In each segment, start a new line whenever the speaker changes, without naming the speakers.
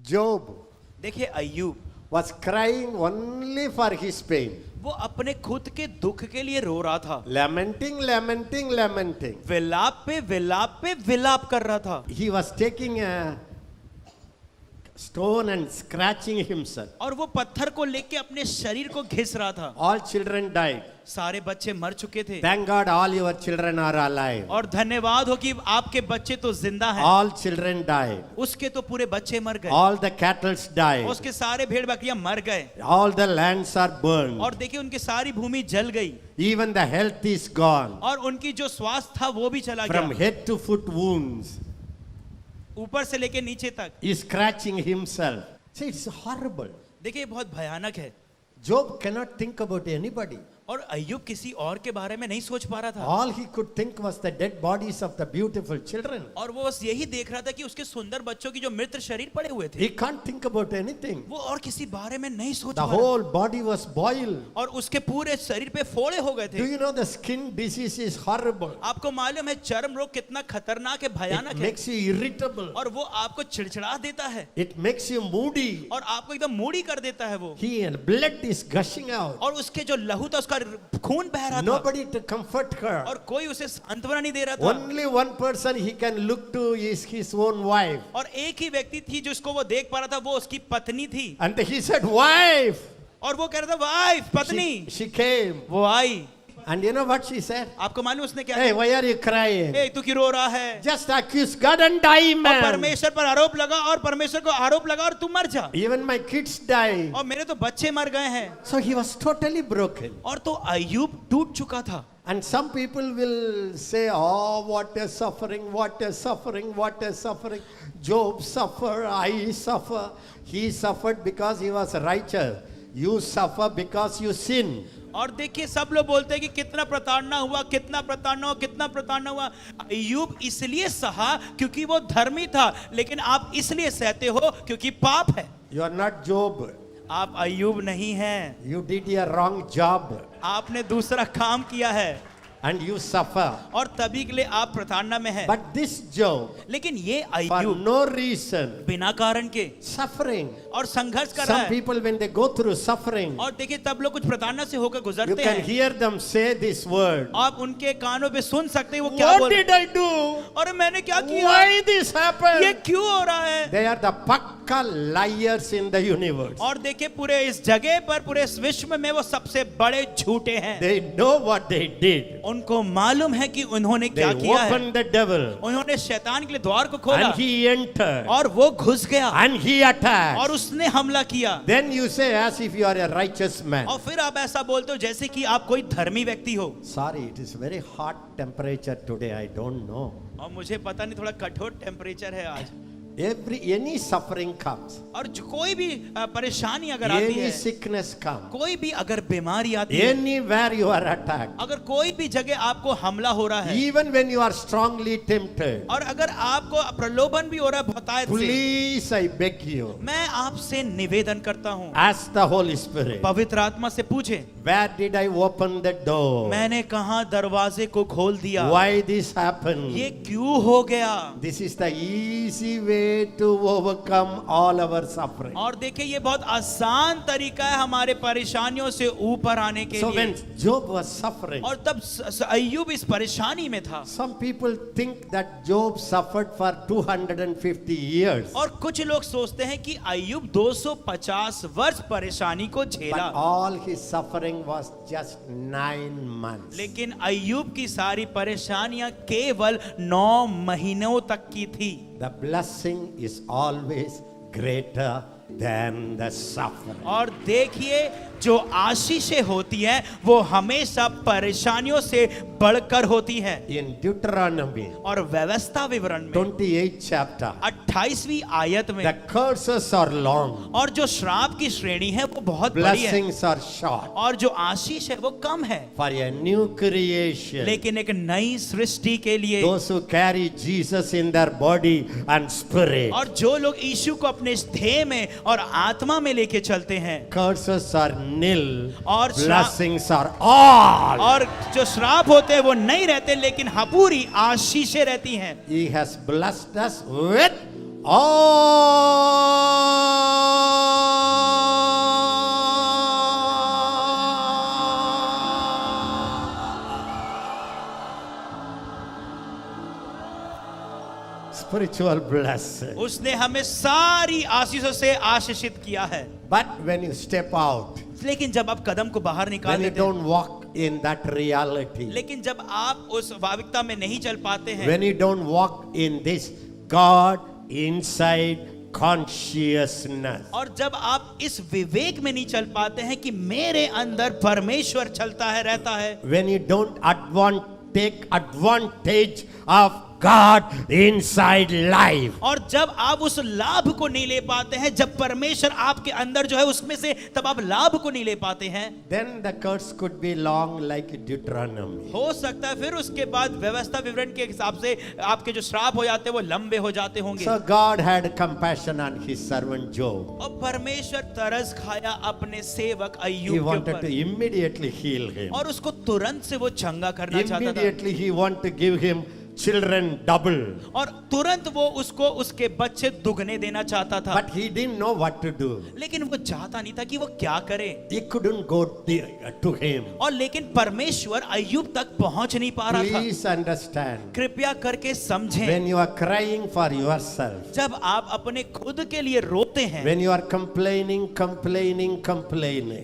Job
देखिए अय्यूब
was crying only for his pain.
वो अपने खुद के दुख के लिए रो रहा था,
Lamenting, lamenting, lamenting.
विलाप पे विलाप पे विलाप कर रहा था।
He was taking a stone and scratching himself.
और वो पत्थर को लेके अपने शरीर को घिस रहा था।
All children died.
सारे बच्चे मर चुके थे।
Thank God all your children are alive.
और धन्यवाद हो कि आपके बच्चे तो जिंदा हैं।
All children died.
उसके तो पूरे बच्चे मर गए।
All the cattle died.
उसके सारे भेड़ बकरियां मर गए।
All the lands are burned.
और देखिए उनकी सारी भूमि जल गई।
Even the health is gone.
और उनकी जो स्वास्थ्य था वो भी चला
From
गया,
head to foot wounds.
ऊपर से लेके नीचे तक।
He is scratching himself. See, it's horrible.
देखिए बहुत भयानक है।
Job cannot think about anybody.
और अय्यूब किसी और के बारे में नहीं सोच पा रहा था।
All he could think was the dead bodies of the beautiful children.
और वो बस यही देख रहा था कि उसके सुंदर बच्चों की जो मृत शरीर पड़े हुए थे,
He can't think about anything.
वो और किसी बारे में नहीं सोच
The
पा रहा।
whole body was boiled.
और उसके पूरे शरीर पे फोड़े हो गए
Do
थे।
you know the skin disease is horrible?
आपको मालूम है चर्म रोग कितना खतरनाक है,
It
भयानक है।
makes you irritable.
और वो आपको चिड़चिड़ा देता है
It makes you moody.
और आपको एकदम मूडी कर देता है वो।
He and blood is gushing out.
और उसके जो लहू था उसका खून बह रहा था।
Nobody to comfort her.
और कोई उसे सांत्वना नहीं दे रहा था।
Only one person he can look to is his own wife.
और एक ही व्यक्ति थी जिसको वो देख पा रहा था, वो उसकी पत्नी थी।
And he said, wife.
और वो कह रहा था वाइफ, पत्नी।
She came.
वो आई।
And you know what she said?
आपको मालूम उसने क्या
Hey, why are you crying?
ए तू क्यों रो रहा है?
Just accuse God and die,
और
man.
परमेश्वर पर आरोप लगा और परमेश्वर को आरोप लगा और तू मर जा।
Even my kids die.
और मेरे तो बच्चे मर गए हैं।
So he was totally broken.
और तो अय्यूब टूट चुका था।
And some people will say, oh, what a suffering, what a suffering, what a suffering. Job suffered, I suffer. He suffered because he was righteous. You suffer because you sin.
और देखिए सब लोग बोलते हैं कि कितना प्रताड़ना हुआ, कितना प्रताड़ना हुआ, कितना प्रताड़ना हुआ। अय्यूब इसलिए सहा क्योंकि वो धर्मी था, लेकिन आप इसलिए सहते हो क्योंकि पाप है।
You are not Job.
आप अय्यूब नहीं हैं।
You did a wrong job
आपने दूसरा काम किया है
and you suffer.
और तभी के लिए आप प्रताड़ना में हैं।
But this Job,
लेकिन ये
for
अय्यूब
no reason,
बिना कारण के
suffering.
और संघर्ष कर रहा
Some
है।
people when they go through suffering,
और देखिए तब लोग कुछ प्रताड़ना से होकर
you
गुजरते
can
हैं।
hear them say this word.
आप उनके कानों पे सुन सकते हैं वो क्या
What
बोल
did I do?
और मैंने क्या किया,
Why this
ये
happened?
क्यों हो रहा है।
They are the pakka liars in the universe.
और देखिए पूरे इस जगह पर, पूरे इस विश्व में वो सबसे बड़े झूठे हैं।
They know what they did.
उनको मालूम है कि उन्होंने
They
क्या किया है।
opened the devil
उन्होंने शैतान के लिए द्वार को खोला
and he entered
और वो घुस गया
and he attacked.
और उसने हमला किया।
Then you say as if you are a righteous man.
और फिर आप ऐसा बोलते हो जैसे कि आप कोई धर्मी व्यक्ति हो।
Sorry, it is very hot temperature today. I don't know.
और मुझे पता नहीं, थोड़ा कठोर टेम्परेचर है आज।
Any suffering comes,
और कोई भी परेशानी अगर आती
any
है,
sickness comes,
कोई भी अगर बीमारी आती है,
anywhere you are attacked,
अगर कोई भी जगह आपको हमला हो रहा है,
even when you are strongly tempted,
और अगर आपको प्रलोभन भी हो रहा है बहुतायत से,
please I beg you,
मैं आपसे निवेदन करता हूँ,
ask the Holy Spirit,
पवित्र आत्मा से पूछे,
where did I open the door?
मैंने कहाँ दरवाजे को खोल दिया,
Why this happened?
ये क्यों हो गया।
This is the easy way to overcome all our suffering.
और देखिए ये बहुत आसान तरीका है हमारे परेशानियों से ऊपर आने के
So when
लिए।
Job was suffering,
और तब अय्यूब इस परेशानी में था।
some people think that Job suffered for 250 years.
और कुछ लोग सोचते हैं कि अय्यूब 250 वर्ष परेशानी को
But
झेला,
all his suffering was just 9 months.
लेकिन अय्यूब की सारी परेशानियां केवल 9 महीनों तक की थी।
The blessing is always greater than the suffering.
और देखिए जो आशीषें होती हैं वो हमेशा परेशानियों से बढ़कर होती है।
In Deuteronomy
और व्यवस्था विवरण में
28th chapter,
28वीं आयत में
the curses are long,
और जो श्राप की श्रेणी है वो बहुत बड़ी है
blessings are short.
और जो आशीष है वो कम है,
For a new creation,
लेकिन एक नई सृष्टि के लिए
those who carry Jesus in their body and spirit,
और जो लोग यीशु को अपने देह में और आत्मा में लेके चलते हैं,
curses are nil,
और
blessings are all.
और जो श्राप होते हैं वो नहीं रहते, लेकिन हाँ पूरी आशीषें रहती हैं।
He has blessed us with all spiritual blessing.
उसने हमें सारी आशीषों से आशीषित किया है।
But when you step out,
लेकिन जब आप कदम को बाहर निकाल
when you
देते हैं,
don't walk in that reality,
लेकिन जब आप उस वास्तविकता में नहीं चल पाते हैं,
when you don't walk in this God inside consciousness,
और जब आप इस विवेक में नहीं चल पाते हैं कि मेरे अंदर परमेश्वर चलता है, रहता है,
when you don't take advantage of God inside life,
और जब आप उस लाभ को नहीं ले पाते हैं, जब परमेश्वर आपके अंदर जो है उसमें से तब आप लाभ को नहीं ले पाते हैं,
then the curse could be long like Deuteronomy.
हो सकता है फिर उसके बाद व्यवस्था विवरण के हिसाब से आपके जो श्राप हो जाते हैं वो लंबे हो जाते होंगे।
So God had compassion on his servant Job.
और परमेश्वर तरस खाया अपने सेवक
He
अय्यूब के
wanted to
ऊपर,
immediately heal him.
और उसको तुरंत से वो चंगा करना चाहता था,
Immediately he wanted to give him children double.
और तुरंत वो उसको उसके बच्चे दुगने देना चाहता था,
But he didn't know what to do.
लेकिन वो चाहता नहीं था कि वो क्या करे,
He couldn't go to him.
और लेकिन परमेश्वर अय्यूब तक पहुंच नहीं पा रहा था।
Please understand.
कृपया करके समझें,
When you are crying for yourself,
जब आप अपने खुद के लिए रोते हैं,
when you are complaining,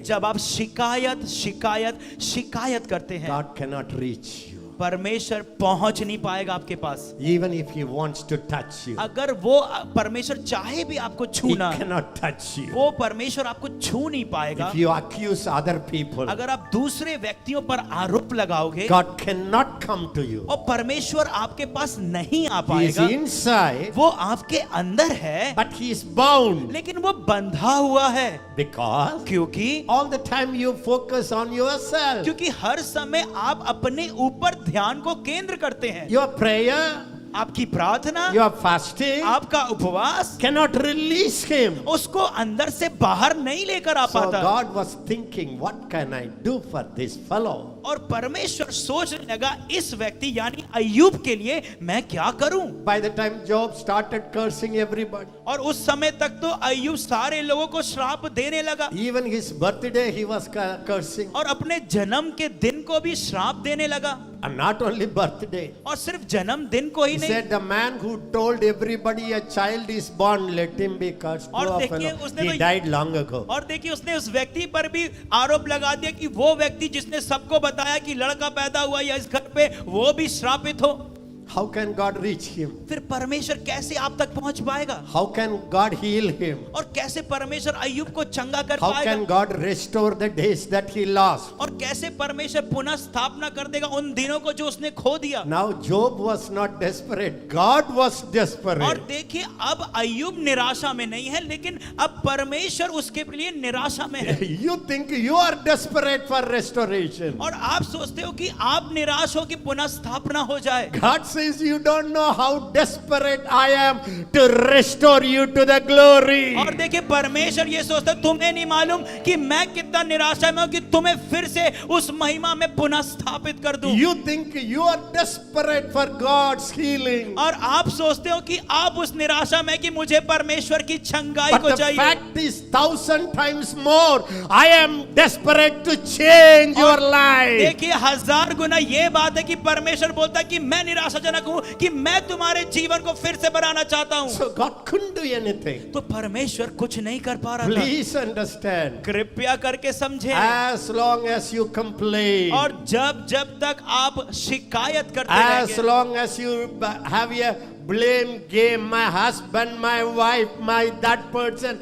जब आप शिकायत शिकायत शिकायत करते हैं,
God cannot reach you.
परमेश्वर पहुंच नहीं पाएगा आपके पास।
Even if he wants to touch you,
अगर वो परमेश्वर चाहे भी आपको
he
छूना,
cannot touch you.
वो परमेश्वर आपको छू नहीं पाएगा।
If you accuse other people,
अगर आप दूसरे व्यक्तियों पर आरोप लगाओगे,
God cannot come to you.
और परमेश्वर आपके पास नहीं आ
He is
पाएगा।
inside,
वो आपके अंदर है,
but he is bound.
लेकिन वो बंधा हुआ है,
Because
क्योंकि
all the time you focus on yourself.
क्योंकि हर समय आप अपने ऊपर ध्यान को केंद्र करते हैं।
Your prayer,
आपकी प्रार्थना,
your fasting
आपका उपवास
cannot release him.
उसको अंदर से बाहर नहीं लेकर आ
So
पाता।
God was thinking, what can I do for this fellow?
और परमेश्वर सोचने लगा इस व्यक्ति यानी अय्यूब के लिए मैं क्या करूं।
By the time Job started cursing everybody,
और उस समय तक तो अय्यूब सारे लोगों को श्राप देने लगा,
even his birthday he was cursing.
और अपने जन्म के दिन को भी श्राप देने लगा,
And not only birthday.
और सिर्फ जन्मदिन को ही
He
नहीं।
said, the man who told everybody a child is born, let him be cursed.
और
Poor
देखिए,
fellow.
उसने
He
तो-
died long ago.
और देखिए उसने उस व्यक्ति पर भी आरोप लगा दिया कि वो व्यक्ति जिसने सबको बताया कि लड़का पैदा हुआ या इस घर पे, वो भी श्रापित हो।
How can God reach him?
फिर परमेश्वर कैसे आप तक पहुंच पाएगा,
How can God heal him?
और कैसे परमेश्वर अय्यूब को चंगा कर
How
पाएगा,
can God restore the days that he lost?
और कैसे परमेश्वर पुनः स्थापना कर देगा उन दिनों को जो उसने खो दिया।
Now Job was not desperate. God was
और
desperate.
देखिए अब अय्यूब निराशा में नहीं है, लेकिन अब परमेश्वर उसके लिए निराशा में है।
You think you are desperate for restoration.
और आप सोचते हो कि आप निराश हो कि पुनः स्थापना हो जाए।
God says you don't know how desperate I am to restore you to the glory.
और देखिए परमेश्वर ये सोचता है तुम्हें नहीं मालूम कि मैं कितना निराशा में हूं कि तुम्हें फिर से उस महिमा में पुनः स्थापित कर दूं।
You think you are desperate for God's healing.
और आप सोचते हो कि आप उस निराशा में कि मुझे परमेश्वर की चंगाई
But
को
the
चाहिए।
fact is 1,000 times more. I am desperate to change your life.
देखिए 1000 गुना ये बात है कि परमेश्वर बोलता है कि मैं निराशाजनक हूं कि मैं तुम्हारे जीवन को फिर से बनाना चाहता हूं।
So God couldn't do anything.
तो परमेश्वर कुछ नहीं कर पा रहा था।
Please understand.
कृपया करके समझे,
As long as you complain,
और जब जब तक आप शिकायत करते
as
रहेंगे,
long as you have a blame game, my husband, my wife, my that person,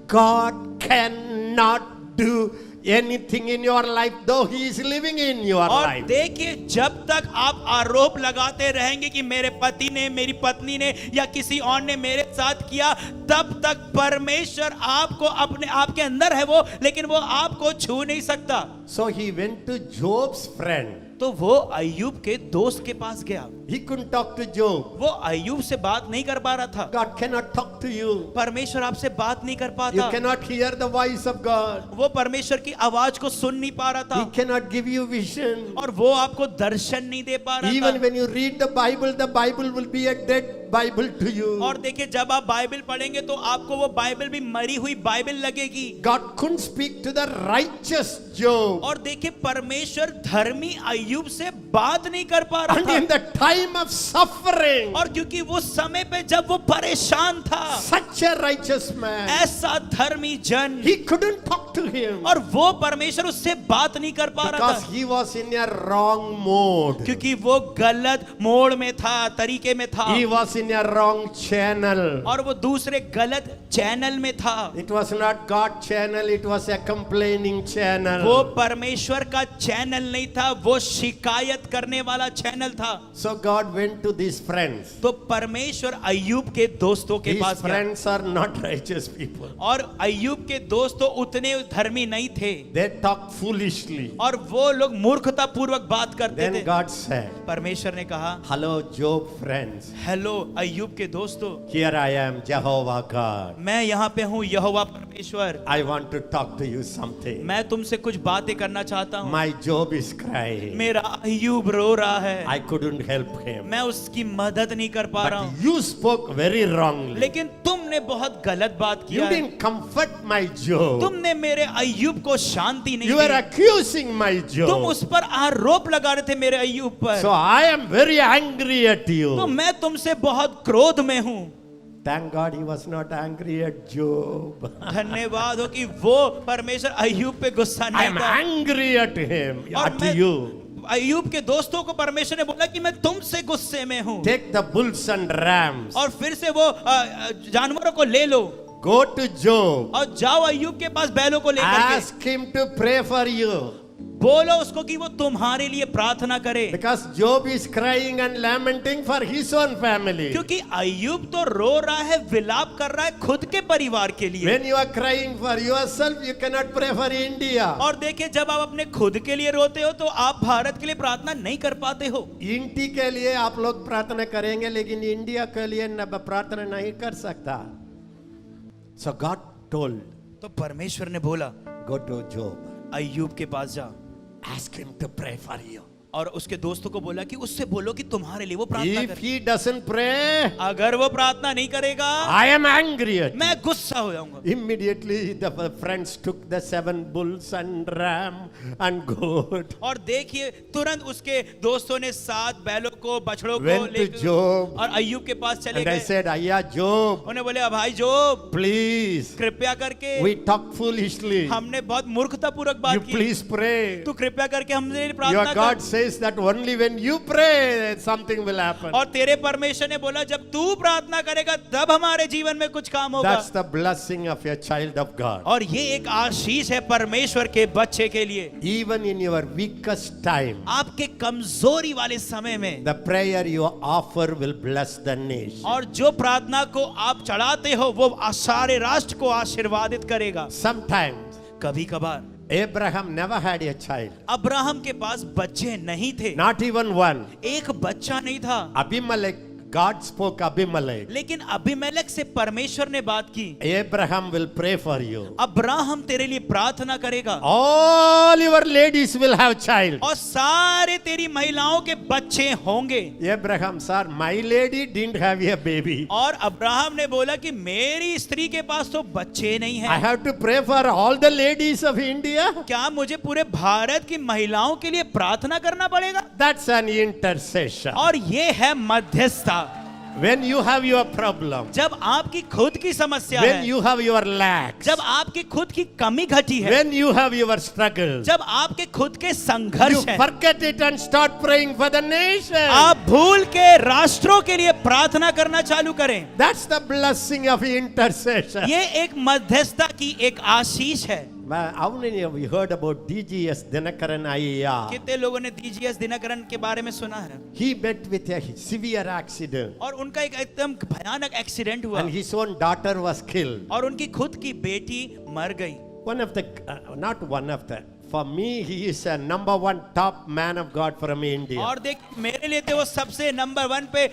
God cannot do anything in your life, though He is living in your
और
life.
देखिए जब तक आप आरोप लगाते रहेंगे कि मेरे पति ने, मेरी पत्नी ने या किसी और ने मेरे साथ किया, तब तक परमेश्वर आपको अपने आपके अंदर है वो, लेकिन वो आपको छू नहीं सकता।
So he went to Job's friend.
तो वो अय्यूब के दोस्त के पास गया।
He couldn't talk to Job.
वो अय्यूब से बात नहीं कर पा रहा था।
God cannot talk to you.
परमेश्वर आपसे बात नहीं कर
You
पाता।
cannot hear the voice of God.
वो परमेश्वर की आवाज को सुन नहीं पा रहा
He
था,
cannot give you vision.
और वो आपको दर्शन नहीं दे पा रहा
Even
था।
when you read the Bible will be a dead Bible to you.
और देखिए जब आप बाइबल पढ़ेंगे तो आपको वो बाइबल भी मरी हुई बाइबल लगेगी।
God couldn't speak to the righteous Job.
और देखिए परमेश्वर धर्मी अय्यूब से बात नहीं कर पा रहा
And
था।
in the time time of suffering,
और क्योंकि वो समय पे जब वो परेशान था,
such a righteous man,
ऐसा धर्मी जन,
he couldn't talk to him
और वो परमेश्वर उससे बात नहीं कर पा रहा
because
था,
he was in a wrong mode.
क्योंकि वो गलत मोड़ में था, तरीके में था,
He was in a wrong channel.
और वो दूसरे गलत चैनल में था।
It was not God channel, it was a complaining channel.
वो परमेश्वर का चैनल नहीं था, वो शिकायत करने वाला चैनल था।
So God went to these friends.
तो परमेश्वर अय्यूब के दोस्तों के
These
पास गया,
friends are not righteous people.
और अय्यूब के दोस्त तो उतने धर्मी नहीं थे,
They talk foolishly.
और वो लोग मूर्खता पूर्वक बात करते
Then
थे।
God said,
परमेश्वर ने कहा,
hello Job friends,
हेलो अय्यूब के दोस्तों,
here I am Jehovah God.
मैं यहाँ पे हूँ यहोवा परमेश्वर,
I want to talk to you something.
मैं तुमसे कुछ बातें करना चाहता हूँ।
My Job is crying.
मेरा अय्यूब रो रहा है,
I couldn't help him.
मैं उसकी मदद नहीं कर पा रहा
But
हूँ,
you spoke very wrongly.
लेकिन तुमने बहुत गलत बात
You
किया है।
didn't comfort my Job.
तुमने मेरे अय्यूब को शांति नहीं
You were
the,
accusing my
तुम
Job.
उस पर आरोप लगा रहे थे मेरे अय्यूब पर,
So I am very angry at
तो
you.
मैं तुमसे बहुत क्रोध में हूँ।
Thank God he was not angry at Job.
धन्यवाद हो कि वो परमेश्वर अय्यूब पे गुस्सा
I
नहीं
am
था,
angry at him,
और
at
मैं
you.
अय्यूब के दोस्तों को परमेश्वर ने बोला कि मैं तुमसे गुस्से में हूँ,
Take the bulls and rams.
और फिर से वो जानवरों को ले लो
Go to Job.
और जाओ अय्यूब के पास बैलों को लेकर के,
Ask him to pray for you.
बोलो उसको कि वो तुम्हारे लिए प्रार्थना करे,
Because Job is crying and lamenting for his own family.
क्योंकि अय्यूब तो रो रहा है, विलाप कर रहा है खुद के परिवार के लिए।
When you are crying for yourself, you cannot pray for India.
और देखिए, जब आप अपने खुद के लिए रोते हो तो आप भारत के लिए प्रार्थना नहीं कर पाते हो।
इंडी के लिए आप लोग प्रार्थना करेंगे, लेकिन इंडिया के लिए प्रार्थना नहीं कर सकता. So God told,
तो परमेश्वर ने बोला,
go to Job.
अय्यूब के पास जा,
Ask him to pray for you.
और उसके दोस्तों को बोला कि उससे बोलो कि तुम्हारे लिए वो प्रार्थना
If
करे।
he doesn't pray,
अगर वो प्रार्थना नहीं करेगा,
I am angry at him.
मैं गुस्सा हो जाऊंगा।
Immediately the friends took the 7 bulls and ram and goat.
और देखिए, तुरंत उसके दोस्तों ने 7 बैलों को, बछड़ों को
Went to
लेकर
Job.
और अय्यूब के पास चले
And I
गए।
said, Ayya Job,
उन्हें बोले, भाई जोब,
please,
कृपया करके,
we talk foolishly.
हमने बहुत मूर्खता पूर्वक
You
बात की,
please pray.
तू कृपया करके हमसे
Your
प्रार्थना
God
कर।
says that only when you pray, something will happen.
और तेरे परमेश्वर ने बोला, जब तू प्रार्थना करेगा तब हमारे जीवन में कुछ काम होगा।
That's the blessing of a child of God.
और ये एक आशीष है परमेश्वर के बच्चे के लिए।
Even in your weakest time,
आपके कमजोरी वाले समय में,
the prayer you offer will bless the nation.
और जो प्रार्थना को आप चढ़ाते हो वो सारे राष्ट्र को आशीर्वादित करेगा।
Sometimes
कभी कभार
Abraham never had a child,
Abraham के पास बच्चे नहीं थे,
not even one.
एक बच्चा नहीं था,
Abimelech, God spoke Abimelech.
लेकिन अबीमेलेक से परमेश्वर ने बात की,
Abraham will pray for you.
Abraham तेरे लिए प्रार्थना करेगा,
All your ladies will have child.
और सारे तेरी महिलाओं के बच्चे होंगे।
Abraham, sir, my lady didn't have a baby.
और अब्राहम ने बोला कि मेरी स्त्री के पास तो बच्चे नहीं
I
हैं,
have to pray for all the ladies of India.
क्या मुझे पूरे भारत की महिलाओं के लिए प्रार्थना करना पड़ेगा?
That's an intercession.
और ये है मध्यस्थता।
When you have your problem,
जब आपकी खुद की समस्या
when
है,
you have your lacks,
जब आपकी खुद की कमी घटी है,
when you have your struggles,
जब आपके खुद के
you
संघर्ष है,
forget it and start praying for the nation.
आप भूल के राष्ट्रों के लिए प्रार्थना करना चालू करें।
That's the blessing of intercession.
ये एक मध्यस्थता की एक आशीष है।
How many of you heard about DGS Dinakaran Iyer?
कितने लोगों ने DGS दिनकरन के बारे में सुना है?
He met with a severe accident
और उनका एक एकदम भयानक एक्सीडेंट हुआ,
and his own daughter was killed.
और उनकी खुद की बेटी मर गई।
One of the, not one of the, for me, he is a number 1 top man of God from India.
और देख, मेरे लिए तो वो सबसे नंबर 1 पे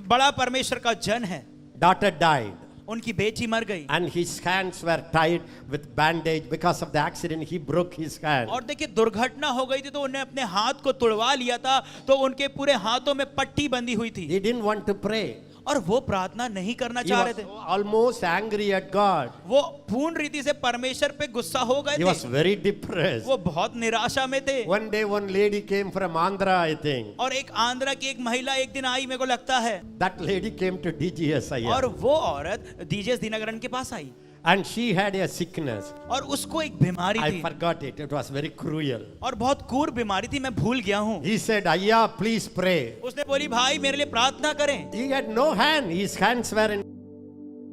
बड़ा परमेश्वर का जन है।
Daughter died
उनकी बेटी मर गई,
and his hands were tied with bandage because of the accident. He broke his hand.
और देखिए दुर्घटना हो गई थी तो उन्हें अपने हाथ को तुड़वा लिया था, तो उनके पूरे हाथों में पट्टी बंधी हुई थी,
He didn't want to pray.
और वो प्रार्थना नहीं करना
He
चाह
was
रहे थे।
almost angry at God.
वो पूर्ण रीति से परमेश्वर पे गुस्सा हो गए
He was
थे।
very depressed.
वो बहुत निराशा में थे।
One day, one lady came from Andhra, I think.
और एक आंध्रा की एक महिला एक दिन आई, मेरे को लगता है,
That lady came to DGS
और
IR.
वो औरत डीजेस दिनकरन के पास आई
And she had a sickness.
और उसको एक बीमारी
I
थी
forgot it. It was very cruel.
और बहुत क्रूर बीमारी थी, मैं भूल गया हूँ।
He said, Ayya, please pray.
उसने बोली, भाई मेरे लिए प्रार्थना करें।
He had no hand. His hands were in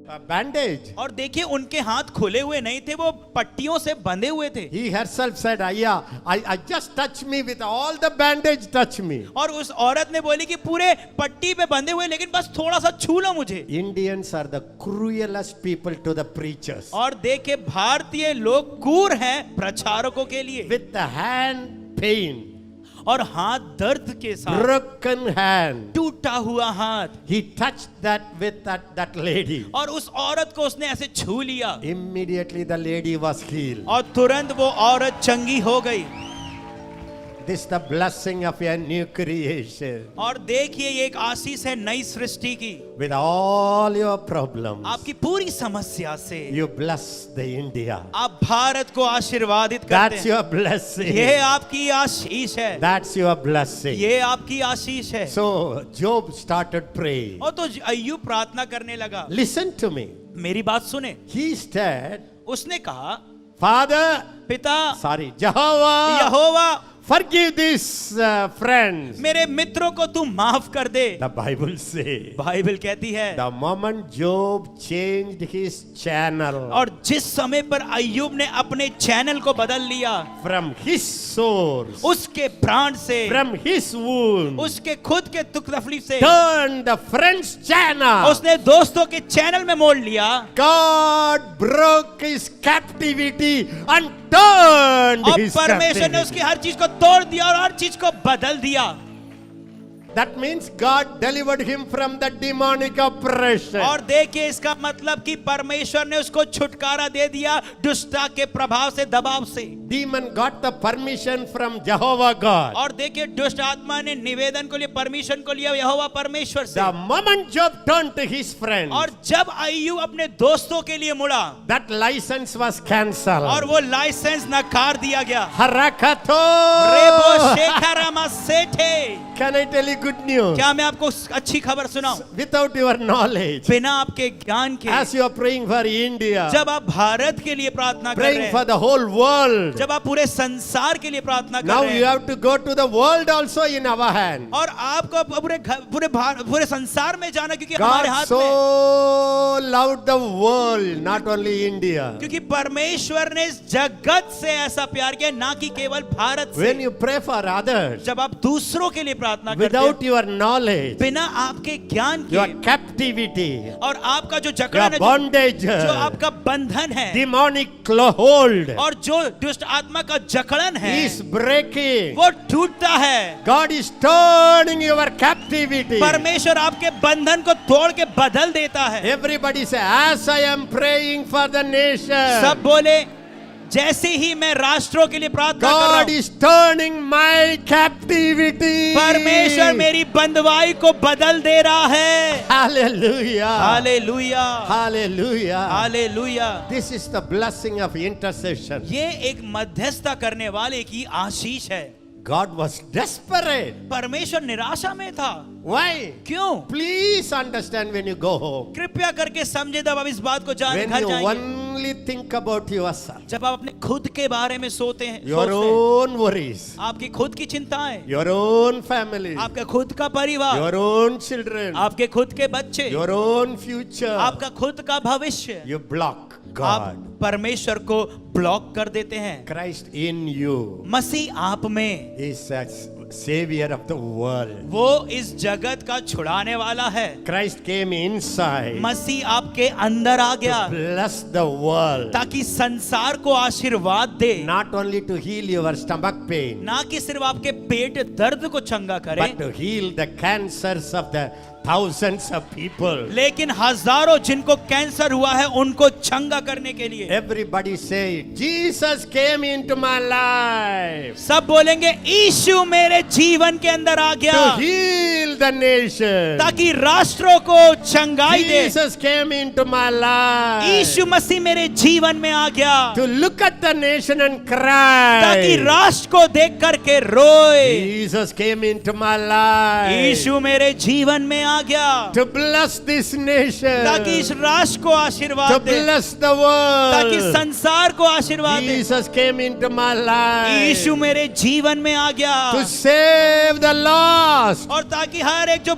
a bandage.
और देखिए उनके हाथ खुले हुए नहीं थे, वो पट्टियों से बंधे हुए थे।
He herself said, Ayya, I just touch me with all the bandage, touch me.
और उस औरत ने बोली कि पूरे पट्टी पे बंधे हुए, लेकिन बस थोड़ा सा छू लो मुझे।
Indians are the cruelest people to the preachers.
और देखिए भारतीय लोग क्रूर हैं प्रचारकों के लिए,
With the hand pain,
और हाथ दर्द के साथ,
broken hand.
टूटा हुआ हाथ,
He touched that with that lady.
और उस औरत को उसने ऐसे छू लिया
Immediately the lady was healed.
और तुरंत वो औरत चंगी हो गई।
This is the blessing of a new creation.
और देखिए ये एक आशीष है नई सृष्टि की।
With all your problems,
आपकी पूरी समस्या से
you bless the India.
आप भारत को आशीर्वादित करते
That's
हैं।
your blessing.
ये आपकी आशीष है,
That's your blessing.
ये आपकी आशीष है।
So Job started praying.
और तो अय्यूब प्रार्थना करने लगा।
Listen to me.
मेरी बात सुने,
He said,
उसने कहा,
Father,
पिता
Jehovah,
Jehovah,
forgive these friends.
मेरे मित्रों को तू माफ कर दे।
The Bible says,
बाइबल कहती है,
the moment Job changed his channel
और जिस समय पर अय्यूब ने अपने चैनल को बदल लिया,
from his source,
उसके प्राण से,
from his wound,
उसके खुद के दुख तकलीफ से,
turned the friend's channel.
उसने दोस्तों के चैनल में मोड़ लिया,
God broke his captivity and turned
और
his
परमेश्वर ने उसकी
captivity.
हर चीज को तोड़ दिया और हर चीज को बदल दिया।
That means God delivered him from the demonic oppression.
और देखिए इसका मतलब कि परमेश्वर ने उसको छुटकारा दे दिया दुष्टता के प्रभाव से, दबाव से।
Demon got the permission from Jehovah God.
और देखिए दुष्ट आत्मा ने निवेदन को लिए परमिशन को लिया यहोवा परमेश्वर से।
The moment Job turned to his friend,
और जब अय्यूब अपने दोस्तों के लिए मुड़ा,
that license was cancelled.
और वो लाइसेंस नकार दिया गया।
Harakato!
रेबो शेखरमा Sethe.
Can I tell you good news?
क्या मैं आपको अच्छी खबर सुनाऊं?
Without your knowledge,
बिना आपके ज्ञान के,
as you are praying for India,
जब आप भारत के लिए प्रार्थना कर रहे
praying for
हैं,
the whole world,
जब आप पूरे संसार के लिए प्रार्थना कर
now
रहे
you
हैं,
have to go to the world also in our hand.
और आपको पूरे संसार में जाना, क्योंकि हमारे
God
हाथ
so
में,
loved the world, not only India.
क्योंकि परमेश्वर ने इस जगत से ऐसा प्यार किया, ना कि केवल भारत से।
When you pray for others,
जब आप दूसरों के लिए प्रार्थना करते
without
हैं,
your knowledge,
बिना आपके ज्ञान
your
के,
captivity,
और आपका जो
your
जकड़न है,
bondage,
जो आपका बंधन है,
demonic hold
और जो दुष्ट आत्मा का जकड़न है,
is breaking.
वो टूटता है।
God is turning your captivity.
परमेश्वर आपके बंधन को तोड़ के बदल देता है।
Everybody say, as I am praying for the nation,
सब बोले, जैसे ही मैं राष्ट्रों के लिए प्रार्थना कर रहा
God
हूं,
is turning my captivity.
परमेश्वर मेरी बंधवाई को बदल दे रहा है।
Hallelujah.
Hallelujah,
Hallelujah.
Hallelujah.
This is the blessing of intercession.
ये एक मध्यस्थता करने वाले की आशीष है।
God was desperate.
परमेश्वर निराशा में था।
Why?
क्यों?
Please understand when you go home.
कृपया करके समझे जब आप इस बात को जाने
When
घर
you
जाएंगे,
only think about yourself,
जब आप अपने खुद के बारे में सोते हैं,
your
सोचते हैं,
own worries,
आपकी खुद की चिंताएं,
your own family,
आपका खुद का परिवार,
your own children,
आपके खुद के बच्चे,
your own future,
आपका खुद का भविष्य,
you block
आप
God.
परमेश्वर को ब्लॉक कर देते हैं।
Christ in you
मसीह आप में,
is a savior of the world.
वो इस जगत का छुड़ाने वाला है।
Christ came inside
मसीह आपके अंदर आ गया
to bless the world,
ताकि संसार को आशीर्वाद दे,
not only to heal your stomach pain,
ना कि सिर्फ आपके पेट दर्द को चंगा करे,
but to heal the cancers of the thousands of people.
लेकिन हजारों जिनको कैंसर हुआ है उनको चंगा करने के लिए
Everybody say, Jesus came into my life
सब बोलेंगे यीशु मेरे जीवन के अंदर आ गया
to heal the nation.
ताकि राष्ट्रों को चंगाई दे।
Jesus came into my life
यीशु मसीह मेरे जीवन में आ गया
to look at the nation and cry.
ताकि राष्ट्र को देख करके रोए।
Jesus came into my life
यीशु मेरे जीवन में आ गया
to bless this nation,
ताकि इस राष्ट्र को
to
आशीर्वाद दे,
bless the
ताकि
world.
संसार को आशीर्वाद दे।
Jesus came into my life
यीशु मेरे जीवन में आ गया
to save the lost.
और ताकि हर एक जो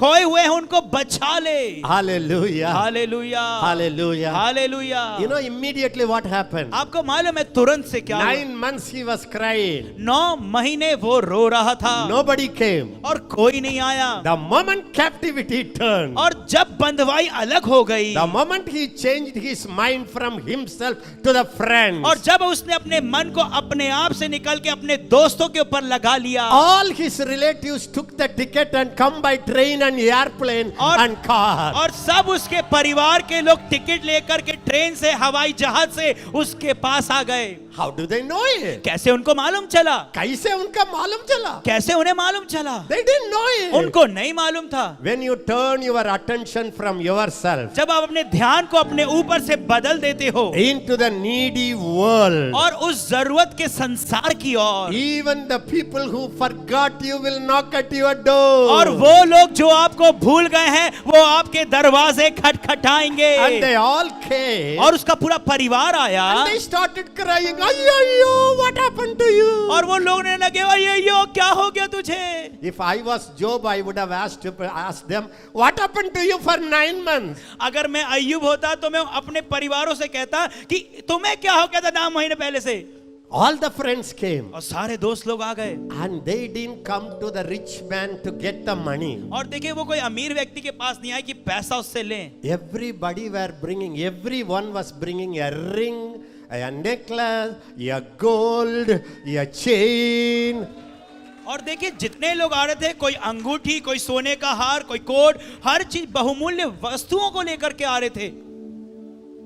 खोए हुए हैं उनको बचा ले।
Hallelujah.
Hallelujah
Hallelujah.
Hallelujah.
You know immediately what happened?
आपको मालूम है तुरंत से क्या हुआ?
9 months he was crying.
9 महीने वो रो रहा था
Nobody came.
और कोई नहीं आया।
The moment captivity turned,
और जब बंधवाई अलग हो गई
the moment he changed his mind from himself to the friends,
और जब उसने अपने मन को अपने आप से निकल के अपने दोस्तों के ऊपर लगा लिया
all his relatives took the ticket and come by train and airplane and car.
और सब उसके परिवार के लोग टिकट लेकर के ट्रेन से हवाई जहाज से उसके पास आ गए।
How do they know it?
कैसे उनको मालूम चला?
कैसे उनका मालूम चला?
कैसे उन्हें मालूम चला?
They didn't know it.
उनको नहीं मालूम था।
When you turn your attention from yourself
जब आप अपने ध्यान को अपने ऊपर से बदल देते हो
into the needy world,
और उस जरूरत के संसार की ओर,
even the people who forgot you will knock at your door.
और वो लोग जो आपको भूल गए हैं वो आपके दरवाजे खटखटाएंगे।
And they all came.
और उसका पूरा परिवार आया
And they started crying, "Ayyo, what happened to you?"
और वो लोग ने लगे अयो क्या हो गया तुझे?
If I was Job, I would have asked them, "What happened to you for 9 months?"
अगर मैं अय्यूब होता तो मैं अपने परिवारों से कहता कि तुम्हें क्या हो गया था 9 महीने पहले से?
All the friends came.
और सारे दोस्त लोग आ गए
And they didn't come to the rich man to get the money.
और देखिए वो कोई अमीर व्यक्ति के पास नहीं आए कि पैसा उससे लें।
Everybody were bringing, everyone was bringing a ring, a necklace, a gold, a chain.
और देखिए जितने लोग आ रहे थे कोई अंगूठी, कोई सोने का हार, कोई कोट, हर चीज बहुमूल्य वस्तुओं को लेकर के आ रहे थे।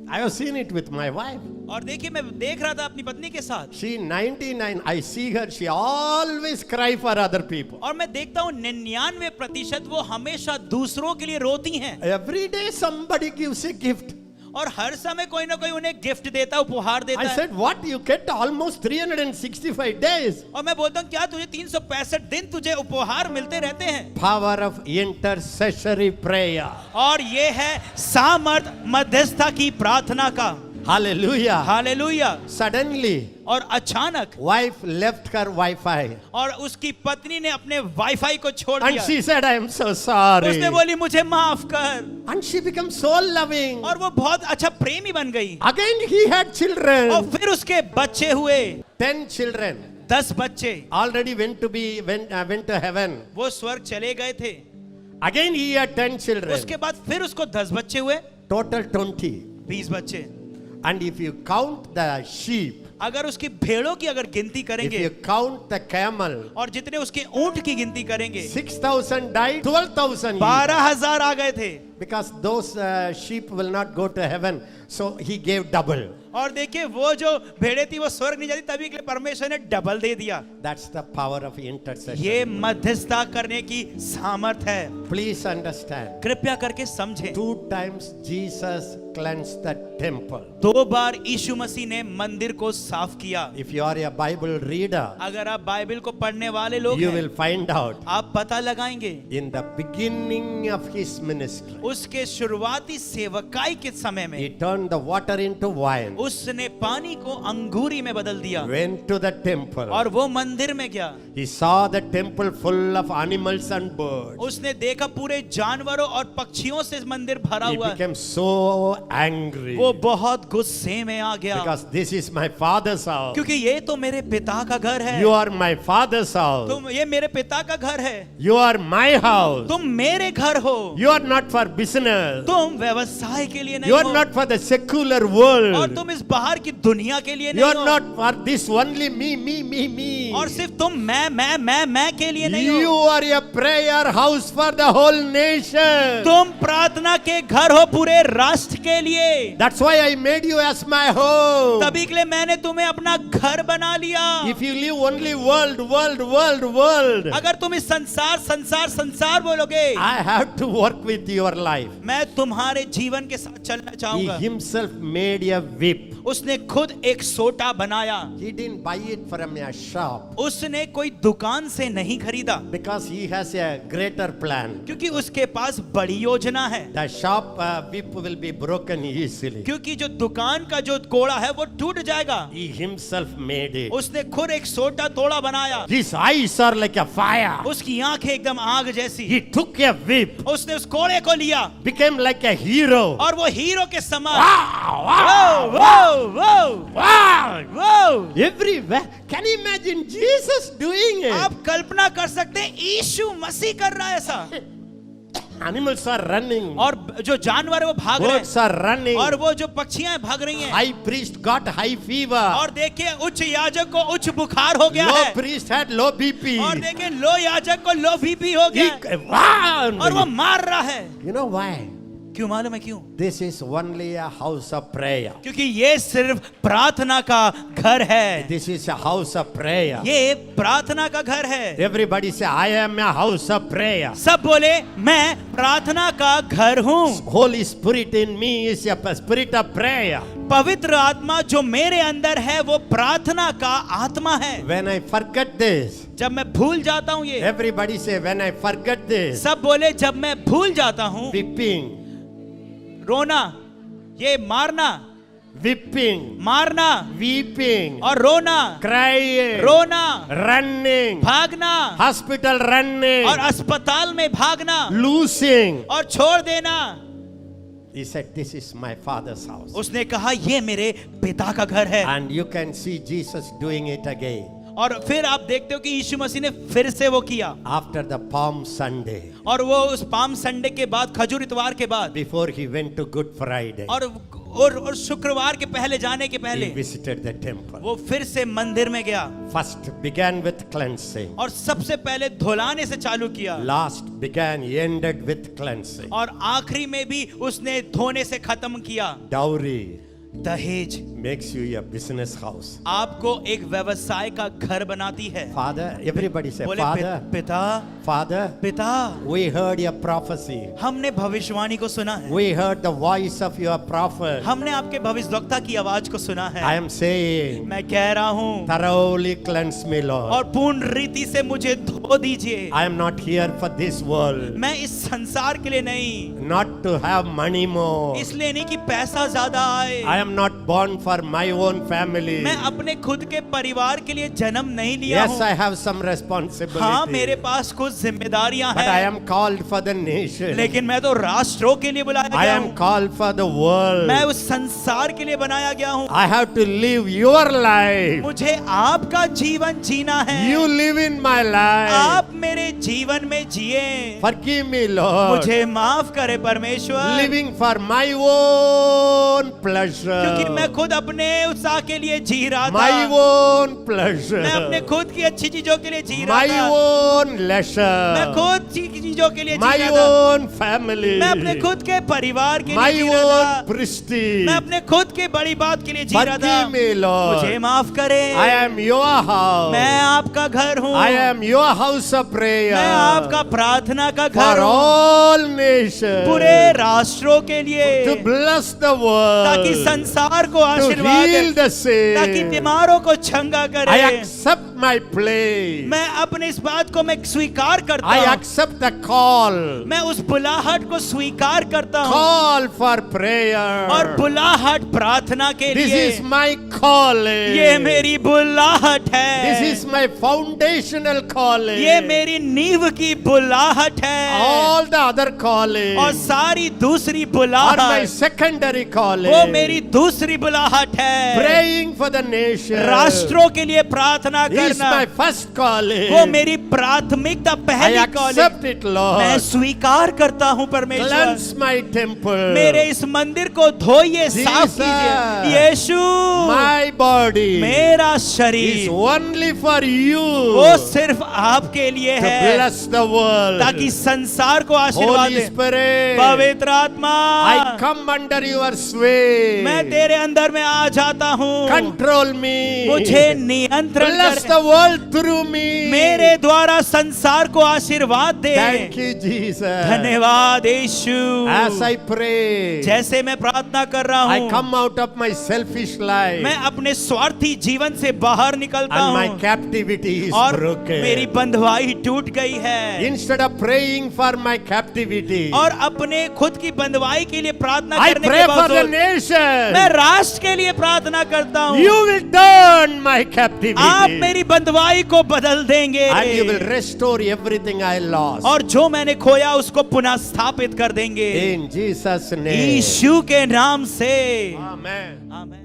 I have seen it with my wife.
और देखिए मैं देख रहा था अपनी पत्नी के साथ
She 99, I see her, she always cry for other people.
और मैं देखता हूँ 99% वो हमेशा दूसरों के लिए रोती हैं
Every day somebody gives a gift.
और हर समय कोई ना कोई उन्हें गिफ्ट देता, उपहार देता
I
है।
said, what, you get almost 365 days.
और मैं बोलता हूँ क्या तुझे 365 दिन तुझे उपहार मिलते रहते हैं?
Power of intercessory prayer.
और ये है सामर्थ मध्यस्थता की प्रार्थना का।
Hallelujah.
हालेलुया।
Suddenly,
और अचानक
wife left her Wi-Fi.
और उसकी पत्नी ने अपने वाईफाई को छोड़
And
दिया।
she said, I am so sorry.
उसने बोली मुझे माफ कर।
And she became so loving.
और वो बहुत अच्छा प्रेमी बन गई।
Again he had
और
children.
फिर उसके बच्चे हुए
10 children.
10 बच्चे।
Already went to heaven.
वो स्वर्ग चले गए थे।
Again he had 10 children.
उसके बाद फिर उसको 10 बच्चे हुए।
Total 20.
20 बच्चे।
And if you count the sheep,
अगर उसकी भेड़ों की अगर गिनती
if
करेंगे
you count the camel,
और जितने उसके ऊंट की गिनती करेंगे
6,000 died, 12,000
12,000 आ गए थे।
because those sheep will not go to heaven, so he gave double.
और देखिए वो जो भेड़े थी वो स्वर्ग नहीं जाती, तभी के लिए परमेश्वर ने डबल दे दिया।
That's the power of intercession.
ये मध्यस्थता करने की सामर्थ है।
Please understand.
कृपया करके समझें।
2 times Jesus cleansed the temple.
2 बार यीशु मसीह ने मंदिर को साफ किया।
If you are a Bible reader,
अगर आप बाइबल को पढ़ने वाले लोग
you
हैं,
will find out
आप पता लगाएंगे
in the beginning of his ministry,
उसके शुरुआती सेवकाई के समय में
he turned the water into wine,
उसने पानी को अंगूरी में बदल दिया
went to the temple.
और वो मंदिर में गया।
He saw the temple full of animals and birds.
उसने देखा पूरे जानवरों और पक्षियों से मंदिर भरा
He
हुआ है।
became so angry
वो बहुत गुस्से में आ गया
because this is my father's house.
क्योंकि ये तो मेरे पिता का घर है।
You are my father's house.
तुम ये मेरे पिता का घर है।
You are my house.
तुम मेरे घर हो।
You are not for business.
तुम व्यवसाय के लिए नहीं
You are
हो
not for the secular
और
world.
तुम इस बाहर की दुनिया के लिए
You
नहीं
are
हो
not for this only me.
और सिर्फ तुम मैं मैं के लिए नहीं
You
हो,
are a prayer house for the whole nation.
तुम प्रार्थना के घर हो पूरे राष्ट्र के लिए।
That's why I made you as my home.
तभी के लिए मैंने तुम्हें अपना घर बना लिया।
If you live only world,
अगर तुम इस संसार बोलोगे,
I have to work with your life.
मैं तुम्हारे जीवन के साथ चलना
He
चाहूंगा।
himself made a whip.
उसने खुद एक सोटा बनाया।
He didn't buy it from a shop
उसने कोई दुकान से नहीं खरीदा,
because he has a greater plan.
क्योंकि उसके पास बड़ी योजना है।
The shop whip will be broken easily.
क्योंकि जो दुकान का जो कोड़ा है वो टूट जाएगा।
He himself made it.
उसने खुद एक सोटा तोड़ा बनाया।
His eyes are like a fire.
उसकी आंखें एकदम आग जैसी।
He took a whip,
उसने उस कोड़े को लिया
became like a hero.
और वो हीरो के समान।
Wow,
वो
wow,
वो
wow.
वो
Everywhere. Can you imagine Jesus doing it?
आप कल्पना कर सकते हैं यीशु मसीह कर रहा है ऐसा।
Animals are running.
और जो जानवर है वो भाग रहे
Birds
हैं,
are running.
और वो जो पक्षियां हैं भाग रही हैं।
High priest got high fever.
और देखिए उच्च याजक को उच्च बुखार हो गया
Low
है।
priest had low BP.
और देखिए लो याजक को लो बीपी हो
He,
गया और वो
wow.
मार रहा है।
You know why?
क्यों मालूम है क्यों?
This is only a house of prayer.
क्योंकि ये सिर्फ प्रार्थना का घर है।
This is a house of prayer.
ये प्रार्थना का घर है।
Everybody say, I am a house of prayer.
सब बोले मैं प्रार्थना का घर हूँ।
Holy Spirit in me is a spirit of prayer.
पवित्र आत्मा जो मेरे अंदर है वो प्रार्थना का आत्मा है।
When I forget this,
जब मैं भूल जाता हूँ ये,
everybody say, when I forget this,
सब बोले जब मैं भूल जाता हूँ,
weeping,
रोना, ये मारना,
weeping,
मारना
weeping,
और रोना,
crying,
रोना,
running,
भागना
hospital running,
और अस्पताल में भागना
losing.
और छोड़ देना।
He said, this is my father's house.
उसने कहा ये मेरे पिता का घर है।
And you can see Jesus doing it again.
और फिर आप देखते हो कि यीशु मसीह ने फिर से वो किया।
After the Palm Sunday,
और वो उस पाम संडे के बाद, खजूर इतवार के बाद,
before he went to Good Friday,
और शुक्रवार के पहले जाने के
he
पहले
visited the temple.
वो फिर से मंदिर में गया
First began with cleansing.
और सबसे पहले धुलाने से चालू किया
Last ended with cleansing.
और आखिरी में भी उसने धोने से खत्म किया।
Dowry
दहेज
makes you a business house.
आपको एक व्यवसाय का घर बनाती है।
Father, everybody say,
बोले
Father,
पिता,
Father,
पिता,
we heard your prophecy.
हमने भविष्यवाणी को सुना है।
We heard the voice of your prophet.
हमने आपके भविष्यवक्ता की आवाज को सुना है।
I am saying,
मैं कह रहा हूँ
thoroughly cleanse me, Lord.
और पूर्ण रीति से मुझे धो दीजिए।
I am not here for this world.
मैं इस संसार के लिए नहीं,
Not to have money more.
इसलिए नहीं कि पैसा ज्यादा आए।
I am not born for my own family.
मैं अपने खुद के परिवार के लिए जन्म नहीं लिया
Yes,
हूँ।
I have some responsibility.
हाँ, मेरे पास कुछ जिम्मेदारियां
But I
हैं,
am called for the nation.
लेकिन मैं तो राष्ट्रों के लिए बुलाया
I
गया
am
हूँ।
called for the world.
मैं उस संसार के लिए बनाया गया हूँ।
I have to live your life.
मुझे आपका जीवन जीना है।
You live in my life.
आप मेरे जीवन में जिए।
Forgive me, Lord.
मुझे माफ करे परमेश्वर,
Living for my own pleasure.
क्योंकि मैं खुद अपने उत्साह के लिए जी रहा
My
था।
own pleasure.
मैं अपने खुद की अच्छी चीजों के लिए जी रहा
My
था।
own leisure.
मैं खुद की चीजों के लिए जी
My
रहा था।
own family.
मैं अपने खुद के परिवार के
My
लिए जी रहा था।
own prestige.
मैं अपने खुद के बड़ी बात के लिए जी रहा था।
Forgive me, Lord.
मुझे माफ करे।
I am your house.
मैं आपका घर हूँ।
I am your house of prayer.
मैं आपका प्रार्थना का
For
घर हूँ,
all nations.
पूरे राष्ट्रों के लिए,
To bless the world.
ताकि संसार को
To
आशीर्वाद
heal
दे,
the sick.
ताकि बीमारों को चंगा
I
करे।
accept my place.
मैं अपने इस बात को मैं स्वीकार करता
I
हूँ।
accept the call.
मैं उस बुलाहट को स्वीकार करता हूँ
Call for prayer.
और बुलाहट प्रार्थना के
This
लिए।
is my calling.
ये मेरी बुलाहट है।
This is my foundational calling.
ये मेरी नींव की बुलाहट है।
All the other calling
और सारी दूसरी
are my
बुलाहट
secondary calling.
वो मेरी दूसरी बुलाहट है।
Praying for the nation
राष्ट्रों के लिए प्रार्थना
is
करना
my first calling.
वो मेरी प्राथमिकता
I
पहली
accept
कॉलिंग
it, Lord.
मैं स्वीकार करता हूँ परमेश्वर
Cleanse my temple.
मेरे इस मंदिर को धोइए साफ
Jesus.
कीजिए यीशु
My body
मेरा
is
शरीर
only for you.
वो सिर्फ आपके लिए
To
है
bless the world.
ताकि संसार को आशीर्वाद
Holy
दे
Spirit,
पवित्र आत्मा
I come under your sway.
मैं तेरे अंदर में आ जाता हूँ
Control me.
मुझे नियंत्रण
Bless
कर
the world through me.
मेरे द्वारा संसार को आशीर्वाद दे
Thank you, Jesus.
धन्यवाद यीशु
As I pray,
जैसे मैं प्रार्थना कर रहा
I
हूँ
come out of my selfish life
मैं अपने स्वार्थी जीवन से बाहर निकलता
and my
हूँ
captivity is
और
broken.
मेरी बंधुआई टूट गई है
Instead of praying for my captivity,
और अपने खुद की बंधुआई के लिए प्रार्थना
I
करने
pray
के
for the
बावजूद
nation.
मैं राष्ट्र के लिए प्रार्थना करता हूँ
You will turn my captivity.
आप मेरी बंधुआई को बदल देंगे
And you will restore everything I lost.
और जो मैंने खोया उसको पुनः स्थापित कर देंगे
In Jesus' name.
यीशु के नाम से
Amen.
आमीन।